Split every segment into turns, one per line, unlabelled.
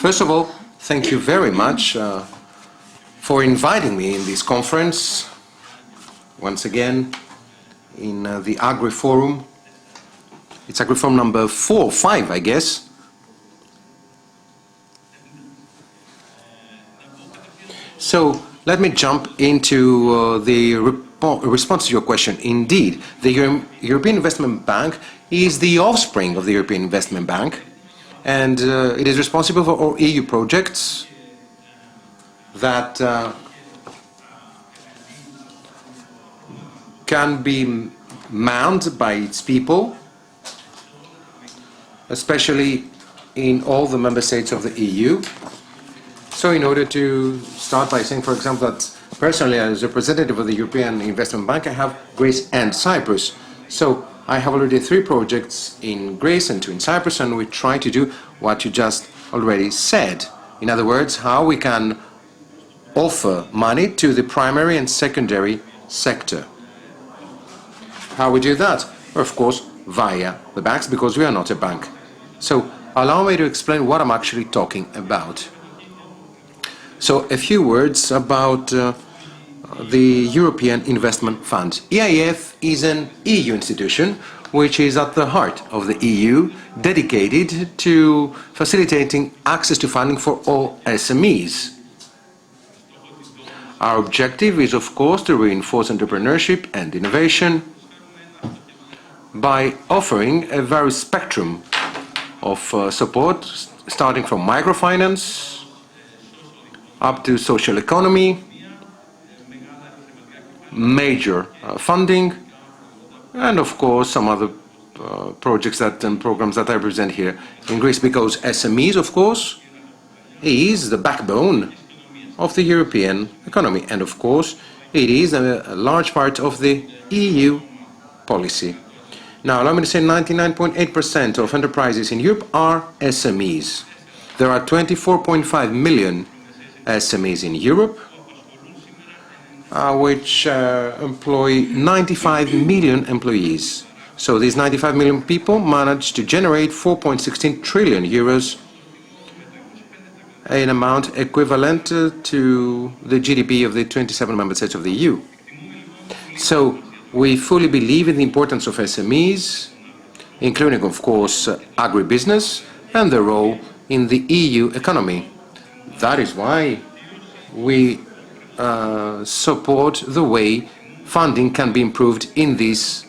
First of all, thank you very much for inviting me in this conference, once again, in the Agri Forum. It's Agri Forum number 4 or 5, I guess. So let me jump into the response to your question. Indeed, the European Investment Bank is the offspring of the European Investment Bank, and it is responsible for all EU projects that can be manned by its people, especially in all the member states of the EU. So in order to start by saying, for example, that personally as representative of the European Investment Bank, I have Greece and Cyprus. So I have already 3 projects in Greece and 2 in Cyprus, and we try to do what you just already said. In other words, how we can offer money to the primary and secondary sector. How we do that? Of course, via the banks, because we are not a bank. So allow me to explain what I'm actually talking about. So a few words about the European Investment Fund. EIF is an EU institution which is at the heart of the EU, dedicated to facilitating access to funding for all SMEs. Our objective is, of course, to reinforce entrepreneurship and innovation by offering a varied spectrum of support, starting from microfinance up to social economy, major funding, and of course some other projects and programs that I present here in Greece, because SMEs, of course, is the backbone of the European economy, and of course it is a large part of the EU policy. Now allow me to say 99.8% of enterprises in Europe are SMEs. There are 24.5 million SMEs in Europe, which employ 95 million employees. So these 95 million people manage to generate 4.16 trillion euros, an amount equivalent to the GDP of the 27 member states of the EU. So we fully believe in the importance of SMEs, including, of course, agribusiness and their role in the EU economy. That is why we support the way funding can be improved in these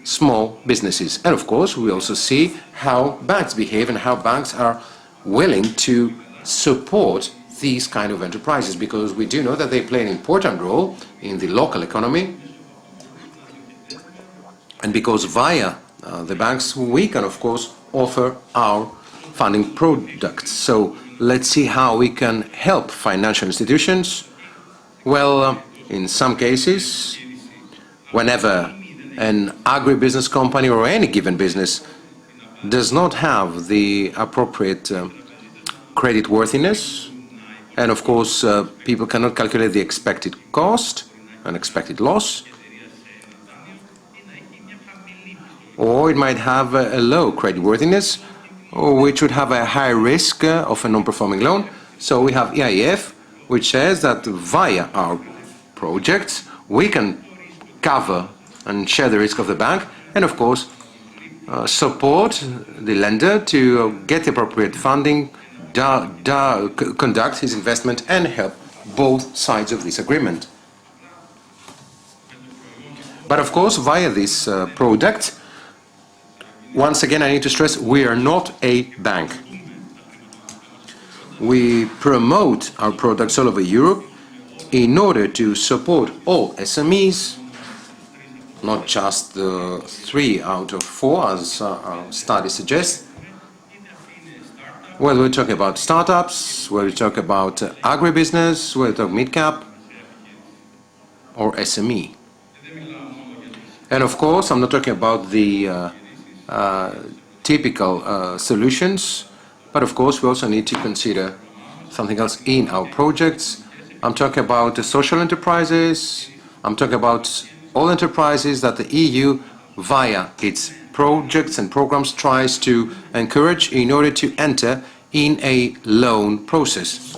small businesses. And of course, we also see how banks behave and how banks are willing to support these kind of enterprises, because we do know that they play an important role in the local economy, and because via the banks we can, of course, offer our funding products. So let's see how we can help financial institutions. Well, in some cases, whenever an agribusiness company or any given business does not have the appropriate credit worthiness, and of course people cannot calculate the expected cost and expected loss, or it might have a low credit worthiness, or which would have a high risk of a non-performing loan. So we have EIF, which says that via our projects we can cover and share the risk of the bank, and of course support the lender to get the appropriate funding, conduct his investment, and help both sides of this agreement. But of course, via this product, once again, I need to stress, we are not a bank. We promote our products all over Europe in order to support all SMEs, not just the 3 out of 4, as our study suggests. Whether we're talking about startups, whether we talk about agribusiness, whether we talk mid-cap or SME. And of course, I'm not talking about the typical solutions, but of course we also need to consider something else in our projects. I'm talking about the social enterprises, I'm talking about all enterprises that the EU, via its projects and programs, tries to encourage in order to enter in a loan process.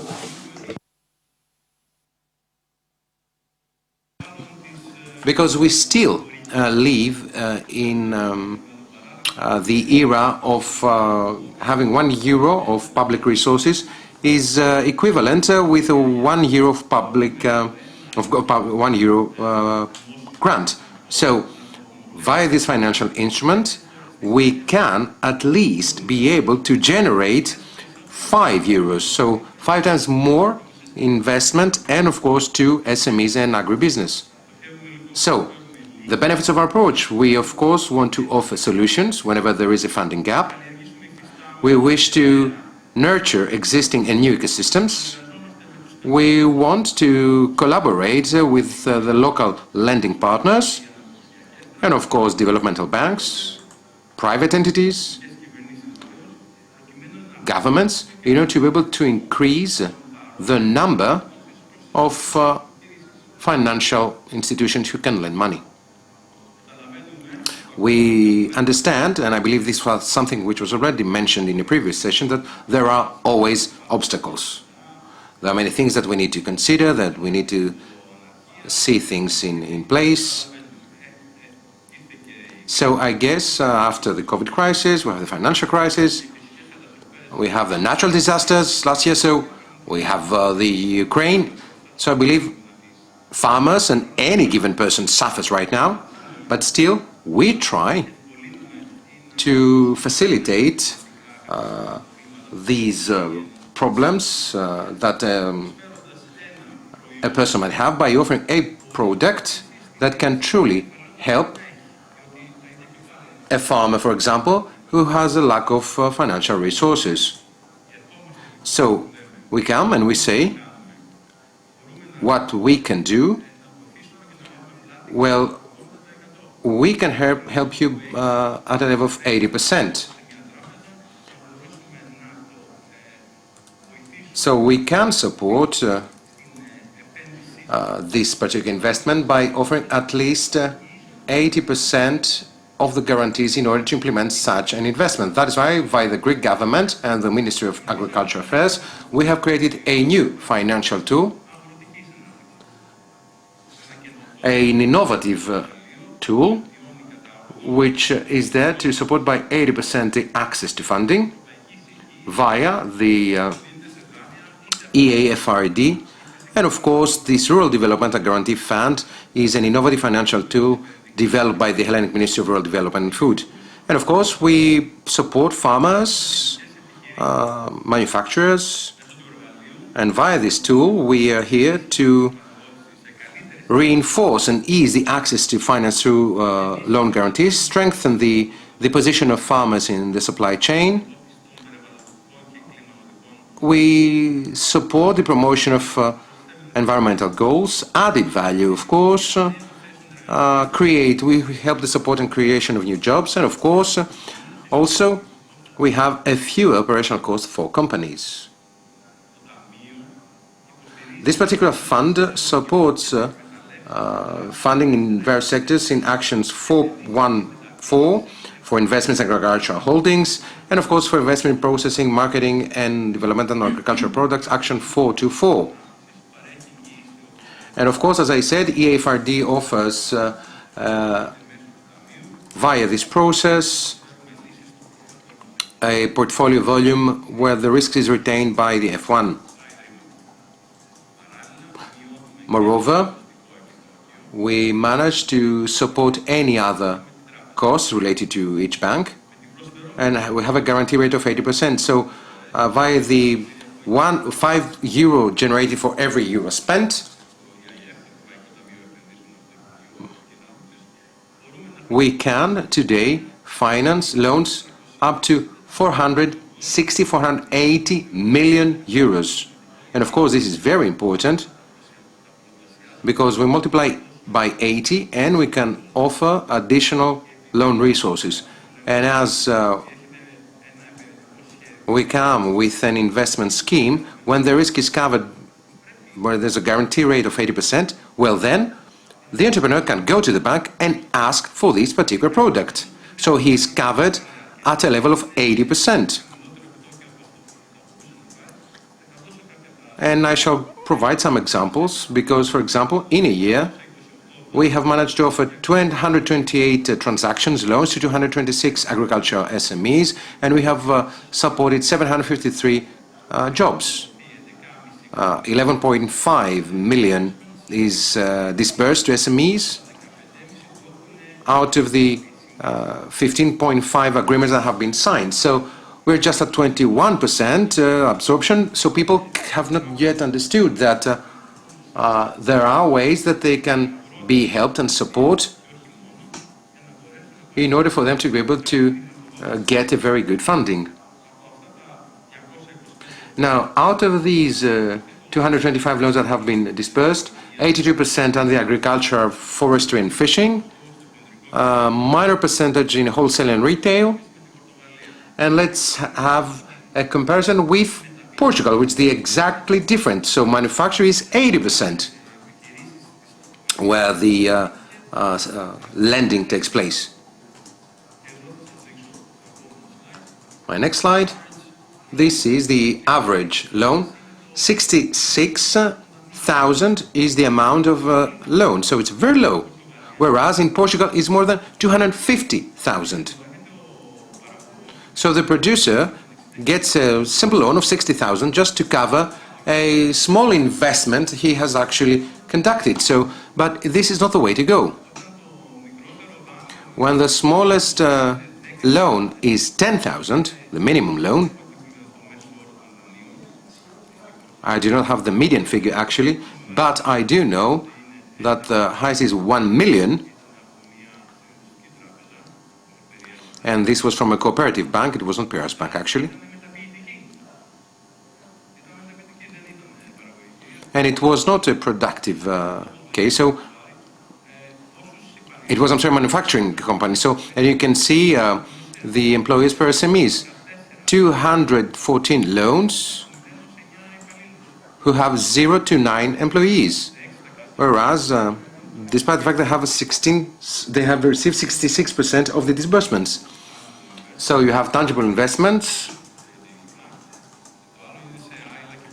Because we still live in the era of having €1 of public resources is equivalent with €1 of public of €1 grant. So via this financial instrument, we can at least be able to generate €5, so 5 times more investment, and of course to SMEs and agribusiness. So the benefits of our approach: we of course want to offer solutions whenever there is a funding gap. We wish to nurture existing and new ecosystems. We want to collaborate with the local lending partners, and of course developmental banks, private entities, governments, in order to be able to increase the number of financial institutions who can lend money. We understand, and I believe this was something which was already mentioned in the previous session, that there are always obstacles. There are many things that we need to consider, that we need to see things in place. So I guess after the COVID crisis, we have the financial crisis, we have the natural disasters last year, so we have the Ukraine. So I believe farmers and any given person suffers right now, but still we try to facilitate these problems that a person might have by offering a product that can truly help a farmer, for example, who has a lack of financial resources. So we come and we say what we can do. Well, we can help you at a level of 80%. So we can support this particular investment by offering at least 80% of the guarantees in order to implement such an investment. That is why, via the Greek government and the Ministry of Agricultural Affairs, we have created a new financial tool, an innovative tool, which is there to support by 80% the access to funding via the EAFRD. And of course, this Rural Development and Guarantee Fund is an innovative financial tool developed by the Hellenic Ministry of Rural Development and Food. And of course, we support farmers, manufacturers, and via this tool, we are here to reinforce and ease the access to finance through loan guarantees, strengthen the position of farmers in the supply chain. We support the promotion of environmental goals, added value, of course. We help the support and creation of new jobs, and of course, also we have a few operational costs for companies. This particular fund supports funding in various sectors in actions 414 for investments in agricultural holdings, and of course for investment in processing, marketing and development of agricultural products, action 424. And of course, as I said, EAFRD offers via this process a portfolio volume where the risk is retained by the F1. Moreover, we manage to support any other costs related to each bank, and we have a guarantee rate of 80%. So via the €5 generated for every euro spent, we can today finance loans up to €480 million. And of course, this is very important because we multiply by 80 and we can offer additional loan resources. And as we come with an investment scheme, when the risk is covered, where there's a guarantee rate of 80%, well then, the entrepreneur can go to the bank and ask for this particular product. So he's covered at a level of 80%. And I shall provide some examples because, for example, in a year, we have managed to offer 128 transactions, loans to 226 agricultural SMEs, and we have supported 753 jobs. 11.5 million is disbursed to SMEs out of the 15.5 agreements that have been signed. So we're just at 21% absorption, so people have not yet understood that there are ways that they can be helped and support in order for them to be able to get a very good funding. Now, out of these 225 loans that have been dispersed, 82% on the agriculture, forestry and fishing, minor percentage in wholesale and retail. And let's have a comparison with Portugal, which is exactly different. So manufacturing is 80%, where the lending takes place. My next slide. This is the average loan. 66,000 is the amount of loan, so it's very low. Whereas in Portugal it's more than 250,000. So the producer gets a simple loan of 60,000 just to cover a small investment he has actually conducted. So, but this is not the way to go. When the smallest loan is 10,000, the minimum loan, I do not have the median figure actually, but I do know that the highest is 1 million. And this was from a cooperative bank, it wasn't Piraeus Bank actually. And it was not a productive case, so it was, I'm sorry, a manufacturing company. So, and you can see the employees per SMEs, 214 loans who have 0 to 9 employees. Whereas, despite the fact they have received 66% of the disbursements. So you have tangible investments,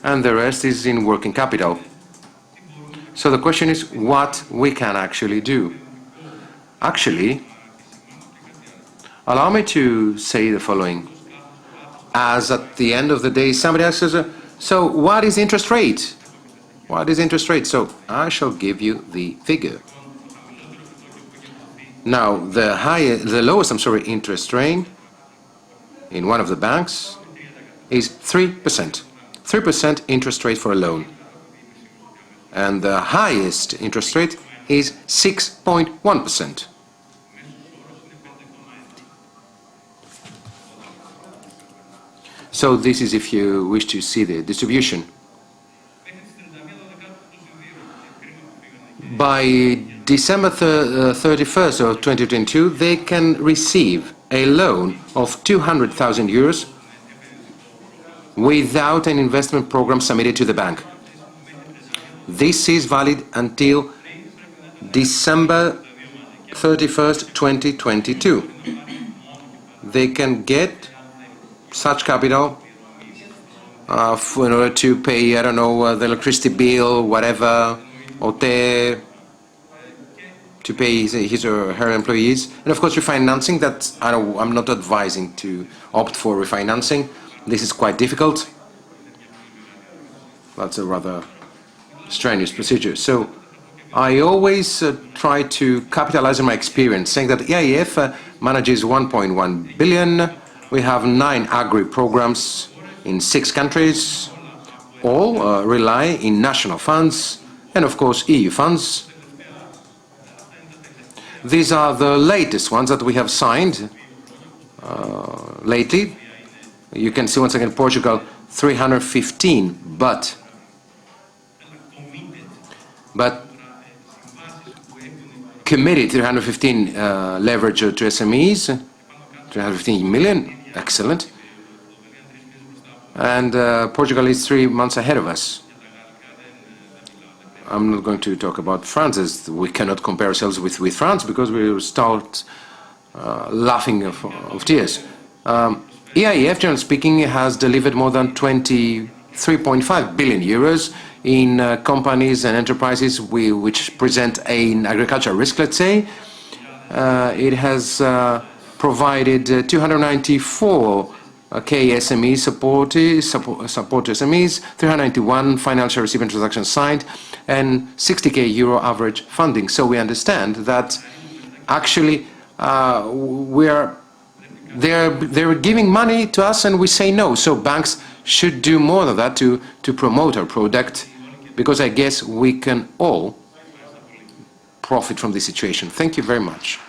and the rest is in working capital. So the question is what we can actually do. Actually, allow me to say the following. As at the end of the day, somebody asks us, so what is interest rate? What is interest rate? So I shall give you the figure. Now, the lowest, interest rate in one of the banks is 3%. 3% interest rate for a loan. And the highest interest rate is 6.1%. So this is if you wish to see the distribution. By December 31st of 2022, they can receive a loan of 200,000 euros without an investment program submitted to the bank. This is valid until December 31st, 2022. They can get such capital in order to pay, I don't know, the electricity bill, whatever, to pay his or her employees. And of course, refinancing, that I'm not advising to opt for refinancing. This is quite difficult. That's a rather strenuous procedure. So I always try to capitalize on my experience, saying that EIF manages 1.1 billion. We have 9 agri programs in 6 countries. All rely in national funds and, of course, EU funds. These are the latest ones that we have signed lately. You can see once again Portugal 315, but committed 315 leverage to SMEs, 315 million, excellent. And Portugal is 3 months ahead of us. I'm not going to talk about France, as we cannot compare ourselves with France because we will start laughing of tears. EIF, generally speaking, has delivered more than 20 3.5 billion euros in companies and enterprises which present an agricultural risk, let's say. It has provided 294 SMEs support to SMEs, 391 financial receipt transactions signed, and 60k euro average funding. So we understand that actually they're giving money to us and we say no. So banks should do more of that to promote our product, because I guess we can all profit from this situation. Thank you very much.